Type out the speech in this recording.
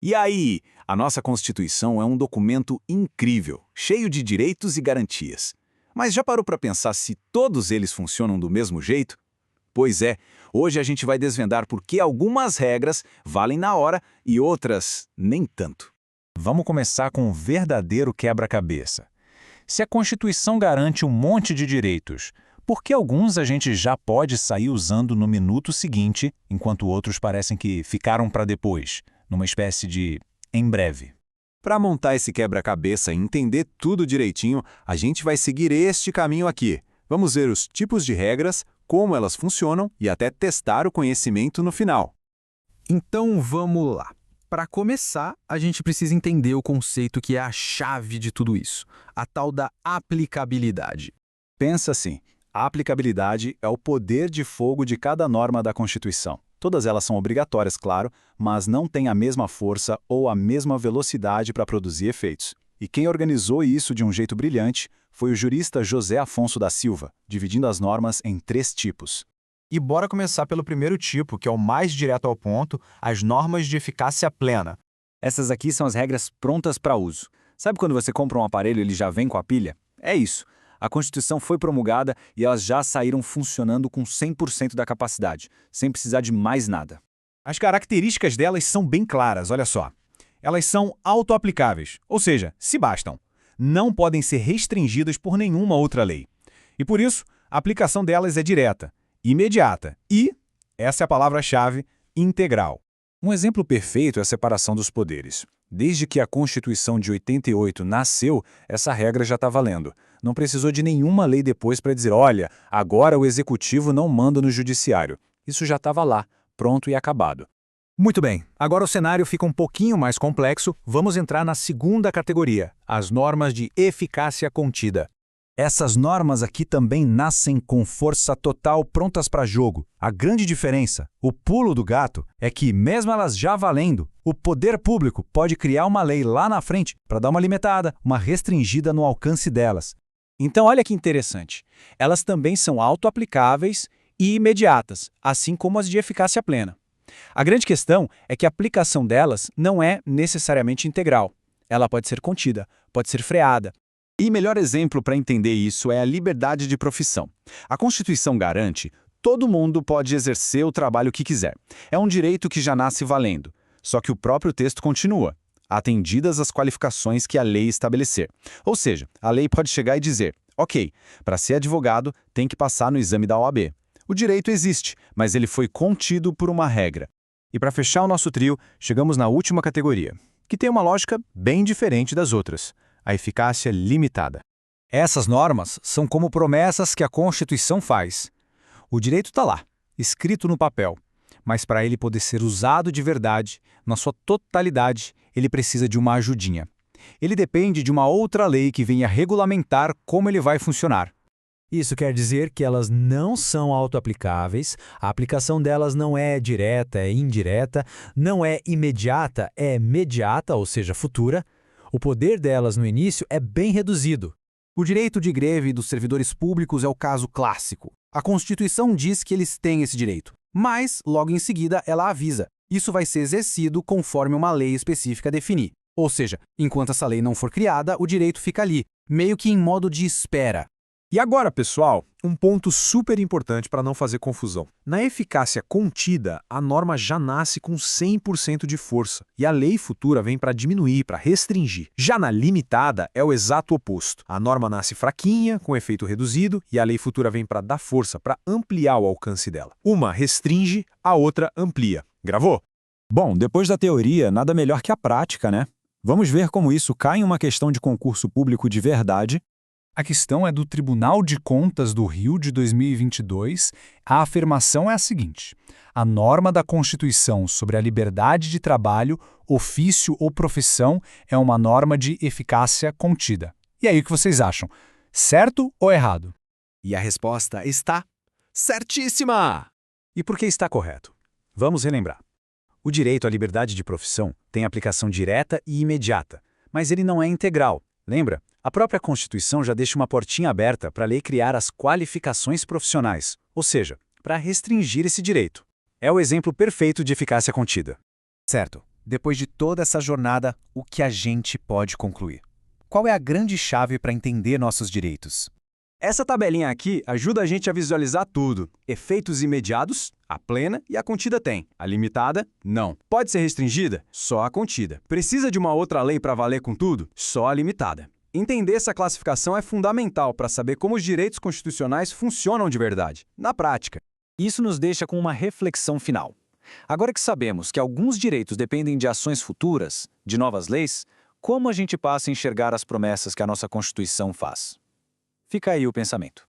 E aí, a nossa Constituição é um documento incrível, cheio de direitos e garantias. Mas já parou para pensar se todos eles funcionam do mesmo jeito? Pois é, hoje a gente vai desvendar por que algumas regras valem na hora e outras nem tanto. Vamos começar com um verdadeiro quebra-cabeça. Se a Constituição garante um monte de direitos, por que alguns a gente já pode sair usando no minuto seguinte, enquanto outros parecem que ficaram para depois, numa espécie de em breve? Para montar esse quebra-cabeça e entender tudo direitinho, a gente vai seguir este caminho aqui. Vamos ver os tipos de regras, como elas funcionam e até testar o conhecimento no final. Então vamos lá. Para começar, a gente precisa entender o conceito que é a chave de tudo isso, a tal da aplicabilidade. Pensa assim, a aplicabilidade é o poder de fogo de cada norma da Constituição. Todas elas são obrigatórias, claro, mas não têm a mesma força ou a mesma velocidade para produzir efeitos. E quem organizou isso de um jeito brilhante foi o jurista José Afonso da Silva, dividindo as normas em 3 tipos. E bora começar pelo primeiro tipo, que é o mais direto ao ponto, as normas de eficácia plena. Essas aqui são as regras prontas para uso. Sabe quando você compra um aparelho e ele já vem com a pilha? É isso. A Constituição foi promulgada e elas já saíram funcionando com 100% da capacidade, sem precisar de mais nada. As características delas são bem claras, olha só. Elas são auto-aplicáveis, ou seja, se bastam. Não podem ser restringidas por nenhuma outra lei. E por isso, a aplicação delas é direta, imediata e, essa é a palavra-chave, integral. Um exemplo perfeito é a separação dos poderes. Desde que a Constituição de 88 nasceu, essa regra já está valendo. Não precisou de nenhuma lei depois para dizer, olha, agora o Executivo não manda no Judiciário. Isso já estava lá, pronto e acabado. Muito bem, agora o cenário fica um pouquinho mais complexo, vamos entrar na segunda categoria, as normas de eficácia contida. Essas normas aqui também nascem com força total prontas para jogo. A grande diferença, o pulo do gato, é que, mesmo elas já valendo, o poder público pode criar uma lei lá na frente para dar uma limitada, uma restringida no alcance delas. Então olha que interessante, elas também são auto-aplicáveis e imediatas, assim como as de eficácia plena. A grande questão é que a aplicação delas não é necessariamente integral. Ela pode ser contida, pode ser freada. E melhor exemplo para entender isso é a liberdade de profissão. A Constituição garante todo mundo pode exercer o trabalho que quiser. É um direito que já nasce valendo. Só que o próprio texto continua, atendidas as qualificações que a lei estabelecer. Ou seja, a lei pode chegar e dizer, ok, para ser advogado tem que passar no exame da OAB. O direito existe, mas ele foi contido por uma regra. E para fechar o nosso trio, chegamos na última categoria, que tem uma lógica bem diferente das outras. A eficácia limitada. Essas normas são como promessas que a Constituição faz. O direito está lá, escrito no papel, mas para ele poder ser usado de verdade, na sua totalidade, ele precisa de uma ajudinha. Ele depende de uma outra lei que venha regulamentar como ele vai funcionar. Isso quer dizer que elas não são auto-aplicáveis, a aplicação delas não é direta, é indireta, não é imediata, é mediata, ou seja, futura. O poder delas no início é bem reduzido. O direito de greve dos servidores públicos é o caso clássico. A Constituição diz que eles têm esse direito, mas, logo em seguida, ela avisa. Isso vai ser exercido conforme uma lei específica definir. Ou seja, enquanto essa lei não for criada, o direito fica ali, meio que em modo de espera. E agora, pessoal, um ponto super importante para não fazer confusão. Na eficácia contida, a norma já nasce com 100% de força, e a lei futura vem para diminuir, para restringir. Já na limitada, é o exato oposto. A norma nasce fraquinha, com efeito reduzido, e a lei futura vem para dar força, para ampliar o alcance dela. Uma restringe, a outra amplia. Gravou? Bom, depois da teoria, nada melhor que a prática, né? Vamos ver como isso cai em uma questão de concurso público de verdade. A questão é do Tribunal de Contas do Rio de 2022. A afirmação é a seguinte: a norma da Constituição sobre a liberdade de trabalho, ofício ou profissão é uma norma de eficácia contida. E aí, o que vocês acham? Certo ou errado? E a resposta está certíssima! E por que está correto? Vamos relembrar. O direito à liberdade de profissão tem aplicação direta e imediata, mas ele não é integral. Lembra? A própria Constituição já deixa uma portinha aberta para a lei criar as qualificações profissionais, ou seja, para restringir esse direito. É o exemplo perfeito de eficácia contida. Certo. Depois de toda essa jornada, o que a gente pode concluir? Qual é a grande chave para entender nossos direitos? Essa tabelinha aqui ajuda a gente a visualizar tudo. Efeitos imediatos, a plena e a contida tem. A limitada, não. Pode ser restringida? Só a contida. Precisa de uma outra lei para valer com tudo? Só a limitada. Entender essa classificação é fundamental para saber como os direitos constitucionais funcionam de verdade, na prática. Isso nos deixa com uma reflexão final. Agora que sabemos que alguns direitos dependem de ações futuras, de novas leis, como a gente passa a enxergar as promessas que a nossa Constituição faz? Fica aí o pensamento.